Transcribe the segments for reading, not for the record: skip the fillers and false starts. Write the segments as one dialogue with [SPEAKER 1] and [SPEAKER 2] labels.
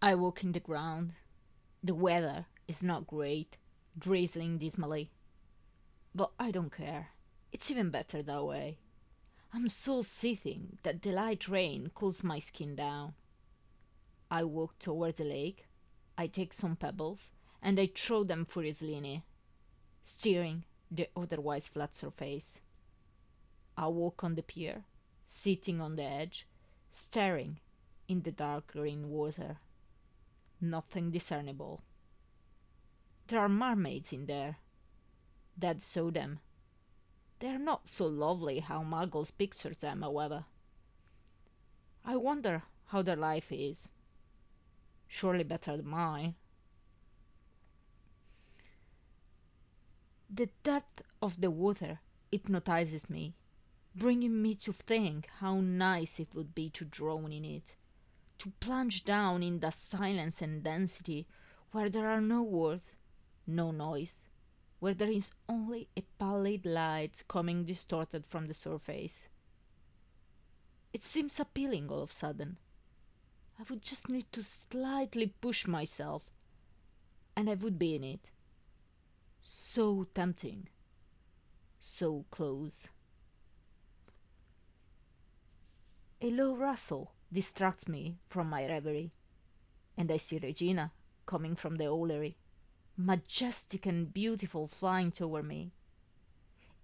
[SPEAKER 1] I walk in the ground. The weather is not great, drizzling dismally. But I don't care. It's even better that way. I'm so seething that the light rain cools my skin down. I walk toward the lake. I take some pebbles and I throw them furiously in it, stirring the otherwise flat surface. I walk on the pier, sitting on the edge, staring in the dark green water. Nothing discernible. There are mermaids in there. Dad saw them. They are not so lovely how Muggles pictures them, however. I wonder how their life is. Surely better than mine. The depth of the water hypnotizes me, bringing me to think how nice it would be to drown in it, to plunge down in the silence and density where there are no words, no noise, where there is only a pallid light coming distorted from the surface. It seems appealing all of a sudden. I would just need to slightly push myself, and I would be in it. So tempting. So close. A low rustle distracts me from my reverie, and I see Regina coming from the Olery, majestic and beautiful, flying toward me.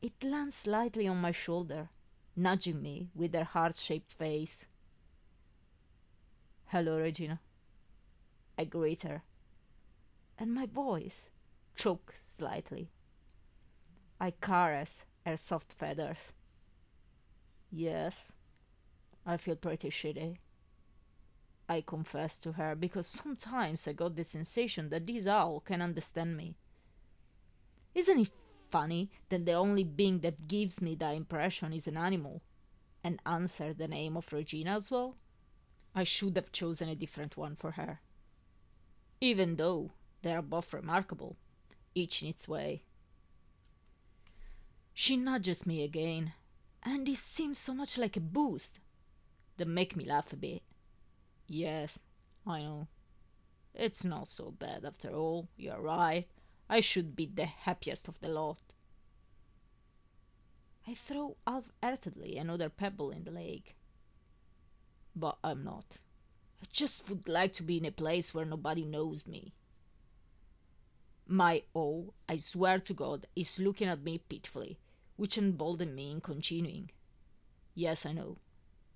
[SPEAKER 1] It lands lightly on my shoulder, nudging me with her heart-shaped face. Hello, Regina. I greet her, and my voice chokes slightly. I caress her soft feathers. Yes, I feel pretty shitty. I confess to her because sometimes I got the sensation that this owl can understand me. Isn't it funny that the only being that gives me that impression is an animal, and answer the name of Regina as well? I should have chosen a different one for her. Even though they are both remarkable, each in its way. She nudges me again, and it seems so much like a boost that make me laugh a bit. Yes, I know. It's not so bad after all, you're right. I should be the happiest of the lot. I throw half-heartedly another pebble in the lake. But I'm not. I just would like to be in a place where nobody knows me. My O, I swear to God, is looking at me pitifully, which emboldened me in continuing. Yes, I know.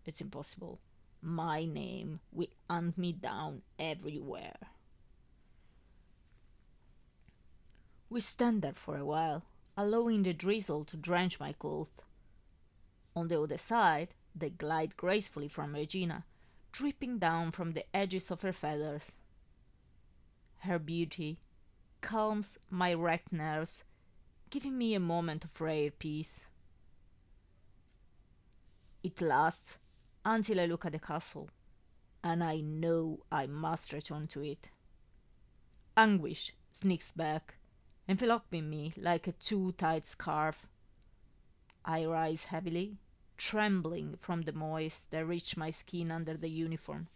[SPEAKER 1] It's impossible. My name will hunt me down everywhere. We stand there for a while, allowing the drizzle to drench my clothes. On the other side, they glide gracefully from Regina, dripping down from the edges of her feathers. Her beauty calms my wrecked nerves, giving me a moment of rare peace. It lasts until I look at the castle, and I know I must return to it. Anguish sneaks back, enveloping me like a too tight scarf. I rise heavily, trembling from the moist that reach my skin under the uniform.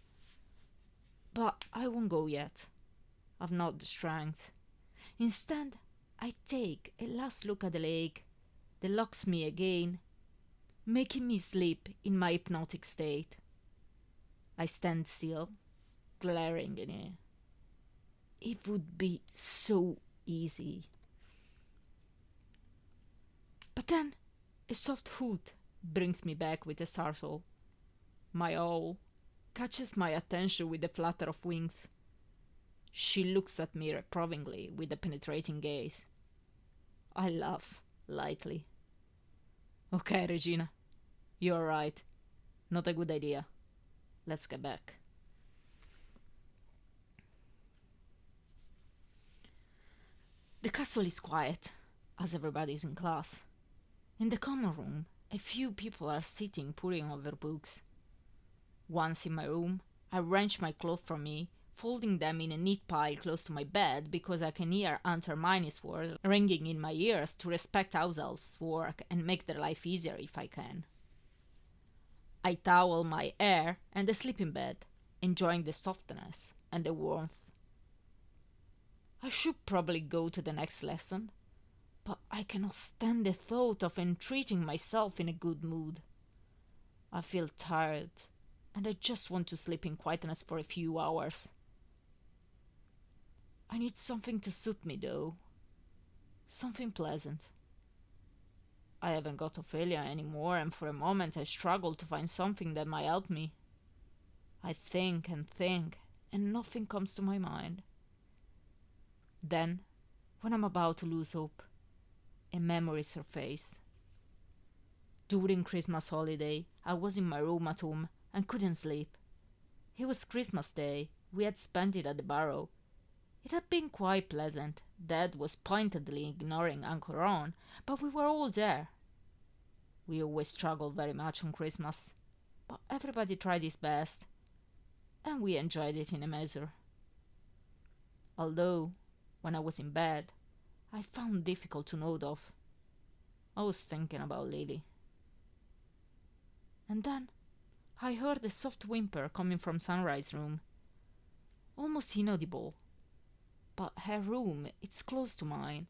[SPEAKER 1] But I won't go yet. I've not the strength. Instead, I take a last look at the lake that locks me again, making me sleep in my hypnotic state. I stand still, glaring in it. It would be so easy. But then a soft hoot brings me back with a startle. My owl catches my attention with a flutter of wings. She looks at me reprovingly with a penetrating gaze. I laugh lightly. Okay, Regina, you're right. Not a good idea. Let's get back. The castle is quiet, as everybody is in class. In the common room, a few people are sitting poring over books. Once in my room, I wrench my clothes from me, folding them in a neat pile close to my bed because I can hear Aunt Hermione's word ringing in my ears to respect house elves' work and make their life easier if I can. I towel my hair and sleep in bed, enjoying the softness and the warmth. I should probably go to the next lesson, but I cannot stand the thought of entreating myself in a good mood. I feel tired, and I just want to sleep in quietness for a few hours. I need something to suit me, though. Something pleasant. I haven't got Ophelia anymore, and for a moment I struggle to find something that might help me. I think, and nothing comes to my mind. Then, when I'm about to lose hope, a memory surfaces. During Christmas holiday, I was in my room at home and couldn't sleep. It was Christmas Day. We had spent it at the Barrow. It had been quite pleasant. Dad was pointedly ignoring Uncle Ron, but we were all there. We always struggled very much on Christmas, but everybody tried his best, and we enjoyed it in a measure. Although, when I was in bed, I found difficult to nod off. I was thinking about Lily. And then I heard a soft whimper coming from Sunrise's room. Almost inaudible. But her room, it's close to mine,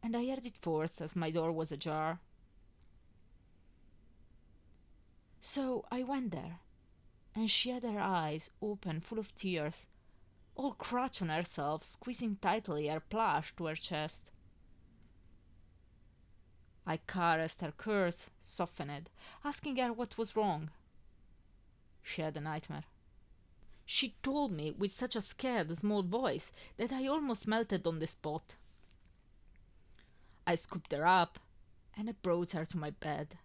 [SPEAKER 1] and I heard it first as my door was ajar. So I went there, and she had her eyes open full of tears, all crouched on herself, squeezing tightly her plush to her chest. I caressed her curves, softened, asking her what was wrong. She had a nightmare. She told me with such a scared, small voice that I almost melted on the spot. I scooped her up, and I brought her to my bed.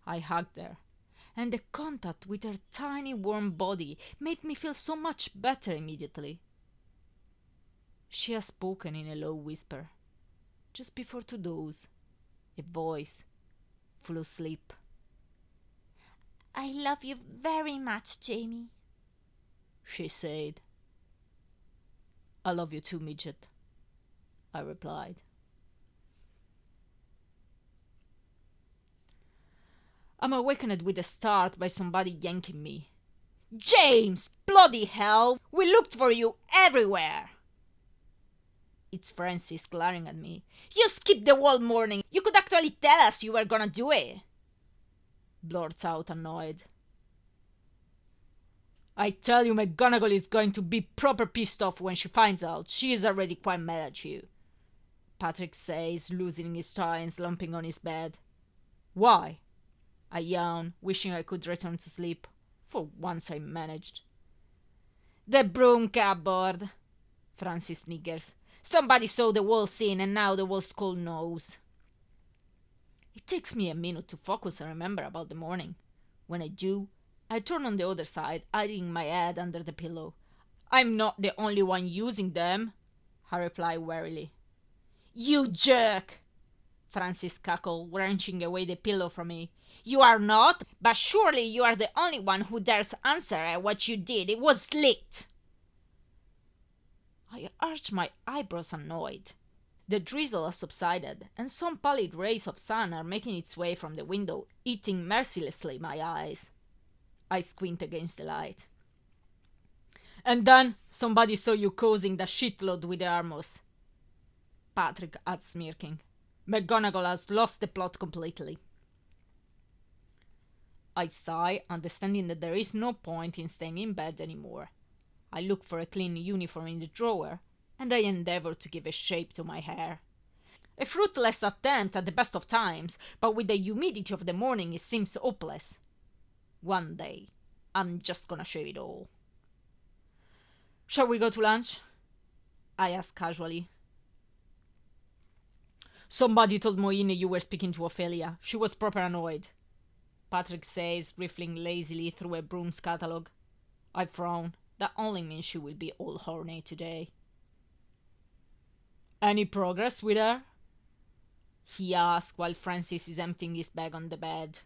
[SPEAKER 1] I hugged her, and the contact with her tiny warm body made me feel so much better immediately. She had spoken in a low whisper, just before to doze, a voice full of sleep. "I love you very much, Jamie," she said. "I love you too, midget," I replied. I'm awakened with a start by somebody yanking me. "James! Bloody hell! We looked for you everywhere!" It's Francis glaring at me. "You skipped the whole morning! You could actually tell us you were gonna do it!" Blurts out annoyed. "I tell you, McGonagall is going to be proper pissed off when she finds out. She is already quite mad at you," Patrick says, losing his tie and slumping on his bed. "Why?" I yawn, wishing I could return to sleep. For once I managed. "The broom cupboard," Francis sniggers. "Somebody saw the whole scene and now the whole school knows." It takes me a minute to focus and remember about the morning. When I do, I turn on the other side, hiding my head under the pillow. "I'm not the only one using them," I reply warily. "You jerk!" Francis cackled, wrenching away the pillow from me. "You are not, but surely you are the only one who dares answer at what you did. It was lit." I arch my eyebrows, annoyed. The drizzle has subsided, and some pallid rays of sun are making its way from the window, eating mercilessly my eyes. I squint against the light. "And then somebody saw you causing the shitload with the armors," Patrick adds, smirking. "McGonagall has lost the plot completely." I sigh, understanding that there is no point in staying in bed anymore. I look for a clean uniform in the drawer, and I endeavor to give a shape to my hair. A fruitless attempt at the best of times, but with the humidity of the morning it seems hopeless. One day, I'm just gonna shave it all. "Shall we go to lunch?" I ask casually. "Somebody told Moine you were speaking to Ophelia. She was proper annoyed," Patrick says, riffling lazily through a broom's catalogue. I frown. That only means she will be all horny today. "Any progress with her?" he asks while Francis is emptying his bag on the bed.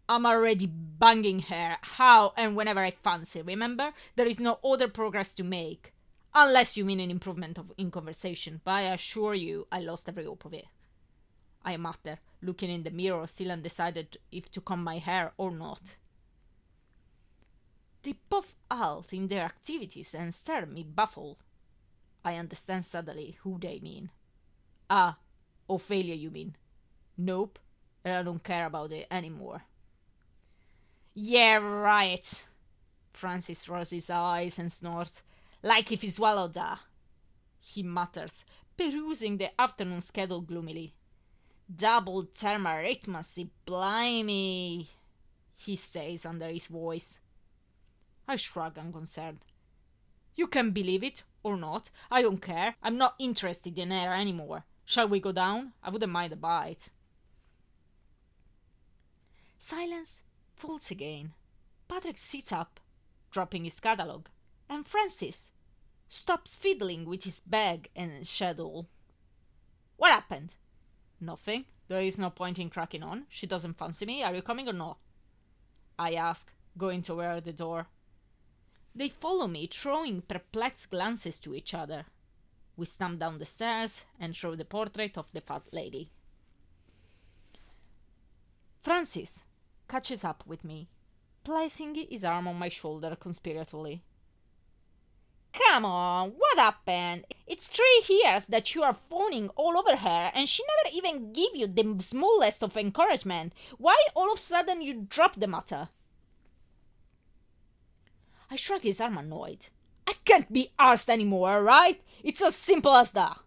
[SPEAKER 1] "I'm already banging her how and whenever I fancy, remember? There is no other progress to make. Unless you mean an improvement in conversation, but I assure you I lost every hope of it." I mutter, looking in the mirror, still undecided if to comb my hair or not. They both halt in their activities and stare at me baffled. I understand suddenly who they mean. Ah, Ophelia, you mean? Nope, and I don't care about it anymore. Yeah, right. Francis rolls his eyes and snorts, like if he swallowed that. He mutters, perusing the afternoon schedule gloomily. Double term arithmetic, blimey, he says under his voice. I shrug unconcerned. You can believe it or not. I don't care. I'm not interested in her anymore. Shall we go down? I wouldn't mind a bite. Silence falls again. Patrick sits up, dropping his catalogue, and Francis stops fiddling with his bag and schedule. What happened? Nothing. There is no point in cracking on. She doesn't fancy me. Are you coming or not? I ask, going toward the door. They follow me, throwing perplexed glances to each other. We stumble down the stairs and throw the portrait of the fat lady. Francis catches up with me, placing his arm on my shoulder conspiratorially. Come on, what happened? It's 3 years that you are phoning all over her and she never even gave you the smallest of encouragement. Why all of a sudden you drop the matter? I shrug his arm annoyed. I can't be arsed anymore, right? It's as simple as that.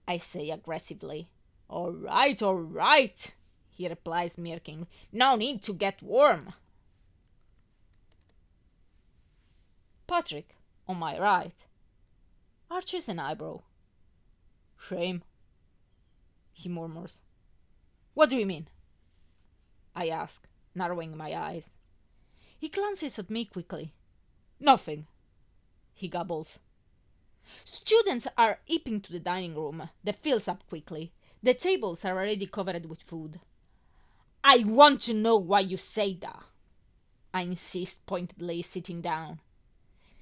[SPEAKER 1] I say aggressively. All right, he replies smirking. No need to get warm. Patrick, on my right, arches an eyebrow. Shame, he murmurs. What do you mean? I ask, narrowing my eyes. He glances at me quickly. Nothing, he gabbles. Students are heaping to the dining room that fills up quickly. The tables are already covered with food. I want to know why you say that, I insist, pointedly, sitting down.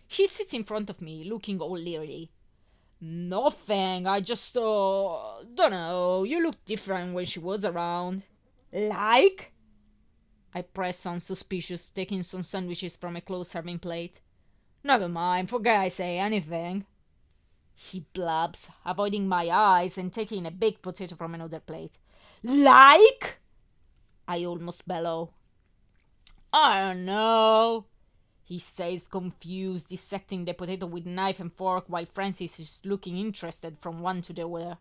[SPEAKER 1] He sits in front of me, looking all leery. Nothing, I just, dunno, you look different when she was around. Like? I press on, suspicious, taking some sandwiches from a close serving plate. Never mind, forget I say anything. He blabs, avoiding my eyes and taking a baked potato from another plate. Like? I almost bellow. I don't know, he says, confused, dissecting the potato with knife and fork while Francis is looking interested from one to the other.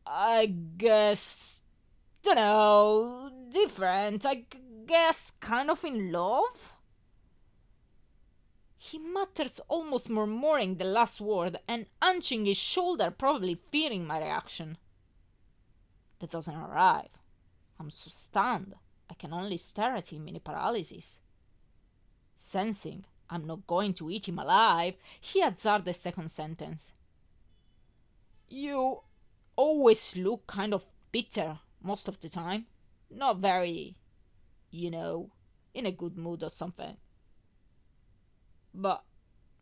[SPEAKER 1] I guess, dunno, different. I guess kind of in love? He mutters, almost murmuring the last word and hunching his shoulder, probably fearing my reaction. That doesn't arrive. I'm so stunned, I can only stare at him in a paralysis. Sensing I'm not going to eat him alive, he hazards the second sentence. You always look kind of bitter most of the time. Not very, in a good mood or something. But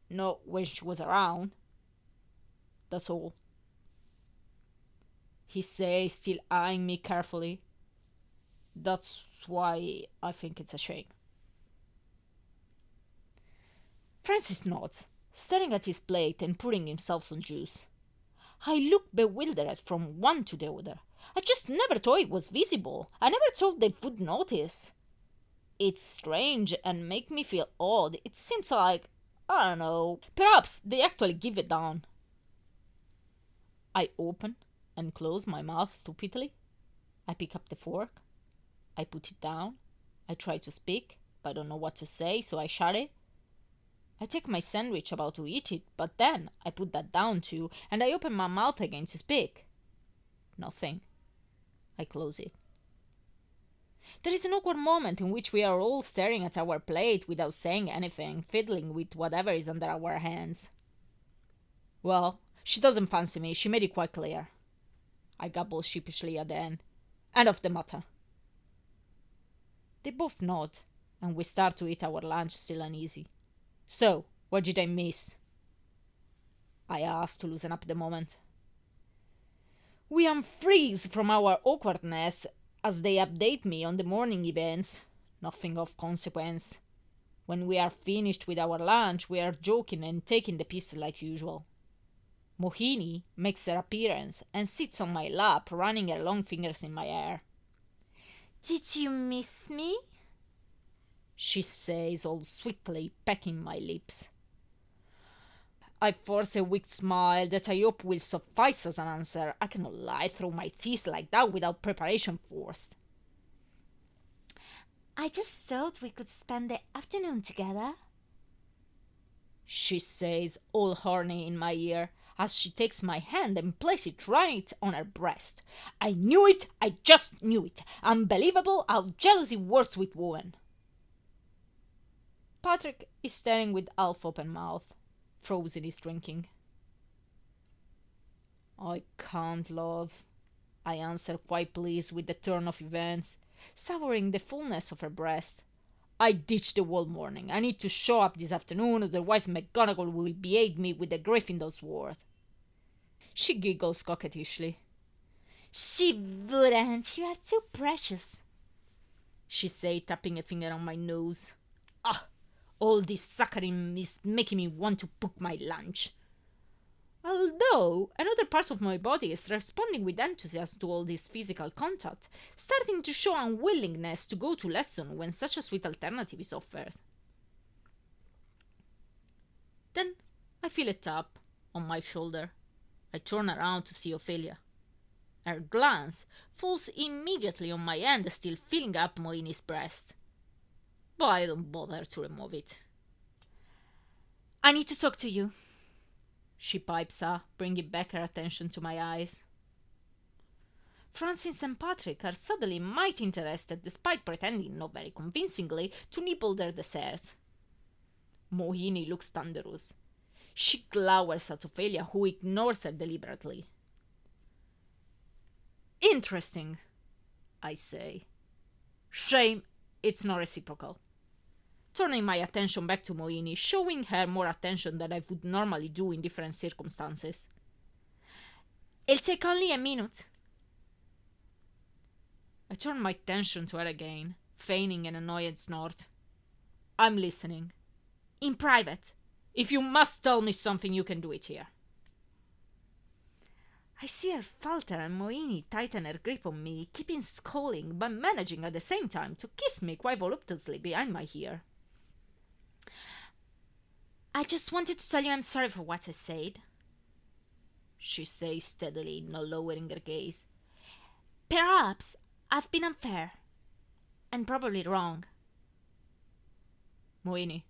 [SPEAKER 1] not when she was around. That's all. He says, still eyeing me carefully. That's why I think it's a shame. Francis nods, staring at his plate and pouring himself some juice. I look bewildered from one to the other. I just never thought it was visible. I never thought they would notice. It's strange and make me feel odd. It seems like, I don't know, perhaps they actually give it down. I open and close my mouth stupidly. I pick up the fork. I put it down. I try to speak, but I don't know what to say, so I shut it. I take my sandwich about to eat it, but then I put that down too, and I open my mouth again to speak. Nothing. I close it. There is an awkward moment in which we are all staring at our plate without saying anything, fiddling with whatever is under our hands. Well, she doesn't fancy me, she made it quite clear. I gabble sheepishly at the end. End of the matter. They both nod, and we start to eat our lunch, still uneasy. So, what did I miss? I ask to loosen up the moment. We unfreeze from our awkwardness as they update me on the morning events. Nothing of consequence. When we are finished with our lunch, we are joking and taking the piss like usual. Mohini makes her appearance and sits on my lap, running her long fingers in my hair. "Did you miss me?" she says, all sweetly pecking my lips. I force a weak smile that I hope will suffice as an answer. I cannot lie through my teeth like that without preparation first. "I just thought we could spend the afternoon together," she says, all horny in my ear, as she takes my hand and places it right on her breast. I knew it! I just knew it! Unbelievable how jealousy works with women. Patrick is staring with half-open mouth, frozen his drinking. "I can't, love," I answer, quite pleased with the turn of events, savouring the fullness of her breast. "I ditched the whole morning. I need to show up this afternoon, otherwise McGonagall will behead me with the Gryffindor sword." She giggles coquettishly. "She wouldn't. You are too precious," she says, tapping a finger on my nose. "Ah, all this suckering is making me want to book my lunch." Although another part of my body is responding with enthusiasm to all this physical contact, starting to show unwillingness to go to lesson when such a sweet alternative is offered. Then I feel a tap on my shoulder. I turn around to see Ophelia. Her glance falls immediately on my hand, still filling up Moini's breast. But I don't bother to remove it. "I need to talk to you," she pipes up, bringing back her attention to my eyes. Francis and Patrick are suddenly mighty interested, despite pretending, not very convincingly, to nibble their desserts. Mohini looks thunderous. She glowers at Ophelia, who ignores her deliberately. "Interesting," I say. "Shame it's not reciprocal." Turning my attention back to Mohini, showing her more attention than I would normally do in different circumstances. "It'll take only a minute." I turn my attention to her again, feigning an annoyed snort. "I'm listening." "In private. If you must tell me something, you can do it here." I see her falter and Mohini tighten her grip on me, keeping scolding but managing at the same time to kiss me quite voluptuously behind my ear. "I just wanted to tell you I'm sorry for what I said," she says steadily, not lowering her gaze. "Perhaps I've been unfair, and probably wrong." "Mohini,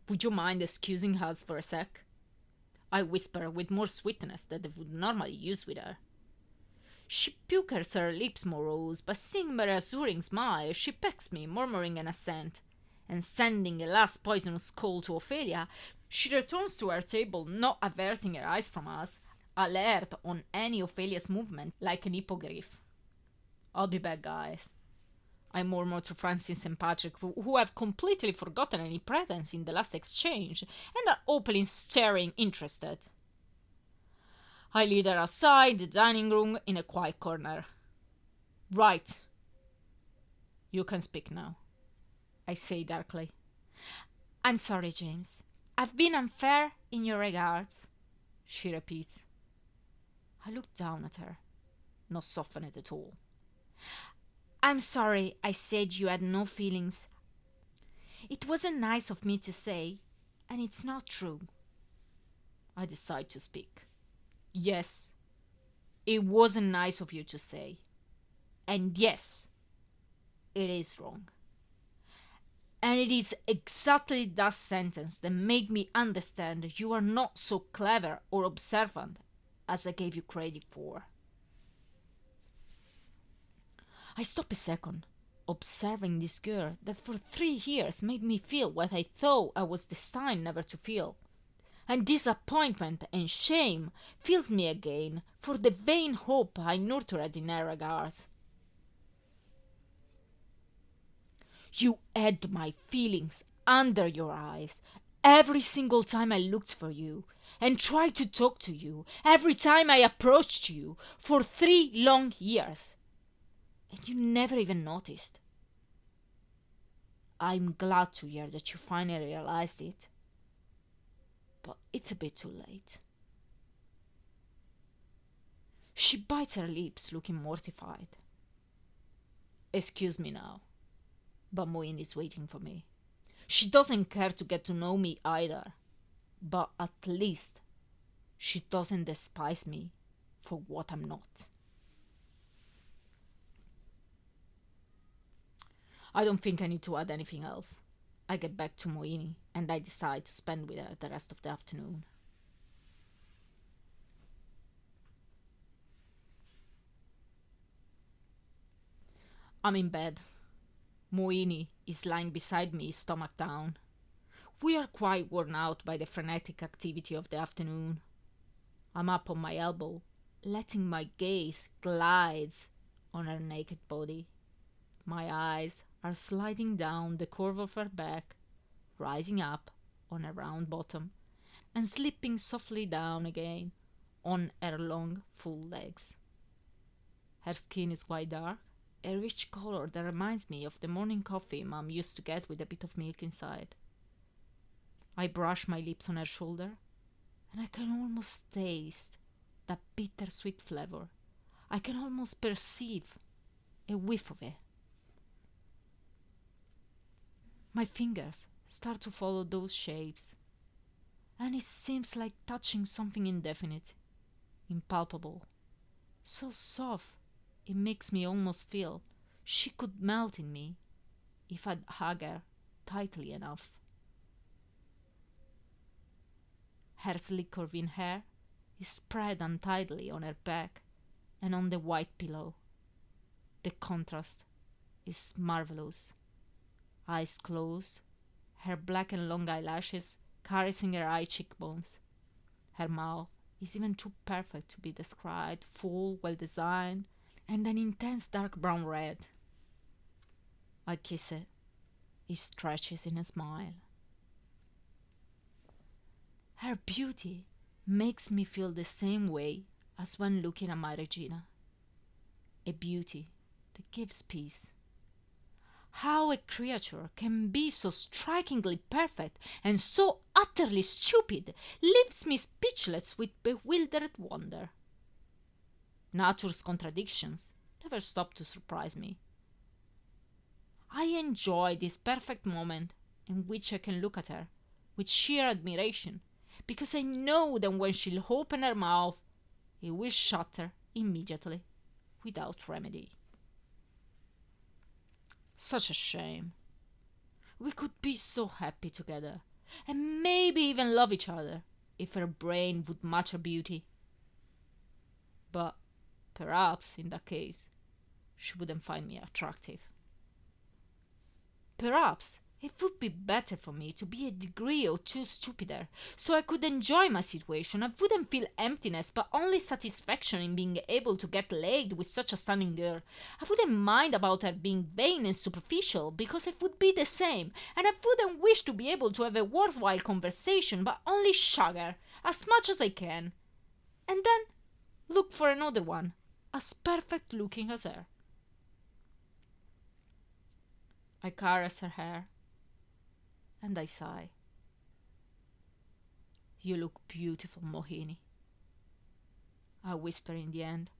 [SPEAKER 1] would you mind excusing us for a sec?" I whisper with more sweetness than I would normally use with her. She puckers her lips morose, but seeing my reassuring smile, she pecks me, murmuring an assent, and sending a last poisonous scold to Ophelia, she returns to her table, not averting her eyes from us, alert on any Ophelia's movement like an hippogriff. "I'll be back, guys," I murmur to Francis and Patrick, who have completely forgotten any pretense in the last exchange and are openly staring interested. I lead her outside the dining room in a quiet corner. "Right. You can speak now," I say darkly. "I'm sorry, James. I've been unfair in your regards," she repeats. I look down at her, not softened at all. "I'm sorry I said you had no feelings. It wasn't nice of me to say, and it's not true." I decide to speak. "Yes, it wasn't nice of you to say. And yes, it is wrong. And it is exactly that sentence that made me understand you are not so clever or observant as I gave you credit for." I stop a second, observing this girl that for 3 years made me feel what I thought I was destined never to feel. And disappointment and shame fills me again for the vain hope I nurtured in her regards. "You had my feelings under your eyes every single time I looked for you and tried to talk to you, every time I approached you, for 3 long years. And you never even noticed. I'm glad to hear that you finally realized it, but it's a bit too late. She bites her lips, looking mortified. Excuse me now, but Moin is waiting for me. She doesn't care to get to know me either, but at least she doesn't despise me for what I'm not. I don't think I need to add anything else. I get back to Moini and I decide to spend with her the rest of the afternoon. I'm in bed. Moini is lying beside me, stomach down. We are quite worn out by the frenetic activity of the afternoon. I'm up on my elbow, letting my gaze glide on her naked body. My eyes are sliding down the curve of her back, rising up on her round bottom, and slipping softly down again on her long, full legs. Her skin is quite dark, a rich color that reminds me of the morning coffee Mom used to get with a bit of milk inside. I brush my lips on her shoulder, and I can almost taste that bittersweet flavor. I can almost perceive a whiff of it. My fingers start to follow those shapes, and it seems like touching something indefinite, impalpable, so soft it makes me almost feel she could melt in me if I'd hug her tightly enough. Her sleek curving hair is spread untidily on her back and on the white pillow. The contrast is marvelous. Eyes closed, her black and long eyelashes caressing her eye cheekbones. Her mouth is even too perfect to be described, full, well designed, and an intense dark brown red. I kiss it. It stretches in a smile. Her beauty makes me feel the same way as when looking at my Regina. A beauty that gives peace. How a creature can be so strikingly perfect and so utterly stupid leaves me speechless with bewildered wonder. Nature's contradictions never stop to surprise me. I enjoy this perfect moment in which I can look at her with sheer admiration, because I know that when she'll open her mouth, it will shatter immediately, without remedy. Such a shame. We could be so happy together, and maybe even love each other, if her brain would match her beauty. But perhaps, in that case, she wouldn't find me attractive. Perhaps it would be better for me to be a degree or two stupider, so I could enjoy my situation. I wouldn't feel emptiness, but only satisfaction in being able to get laid with such a stunning girl. I wouldn't mind about her being vain and superficial, because it would be the same, and I wouldn't wish to be able to have a worthwhile conversation, but only shag her, as much as I can. And then look for another one, as perfect looking as her. I caress her hair, and I sigh. You look beautiful, Mohini, I whisper in the end,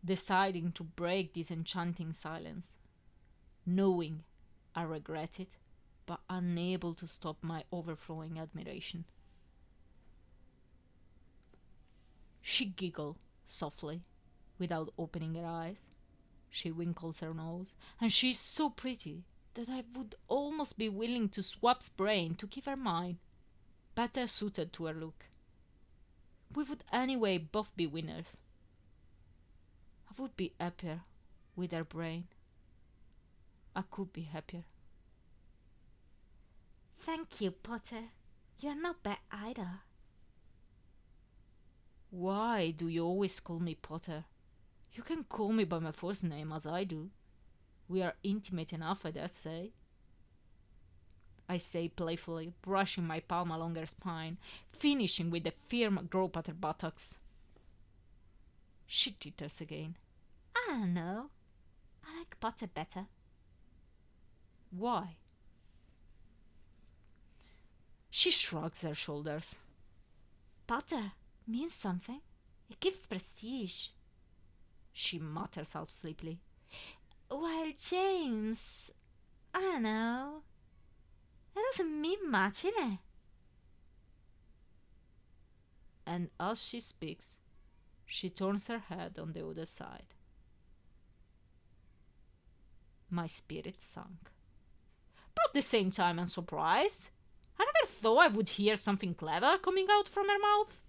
[SPEAKER 1] deciding to break this enchanting silence, knowing I regret it, but unable to stop my overflowing admiration. She giggles softly, without opening her eyes. She winkles her nose, and she's so pretty that I would almost be willing to swap brain to give her mine, better suited to her look. We would anyway both be winners. I would be happier with her brain. I could be happier. Thank you, Potter. You're not bad either. Why do you always call me Potter? You can call me by my first name as I do. We are intimate enough, I dare say. I say playfully, brushing my palm along her spine, finishing with a firm grope at her buttocks. She titters again. I don't know. I like Potter better. Why? She shrugs her shoulders. Butter means something. It gives prestige, she mutters half sleepily. While James, I don't know, that doesn't mean much, innit? And as she speaks, she turns her head on the other side. My spirit sunk. But at the same time, I'm surprised. I never thought I would hear something clever coming out from her mouth.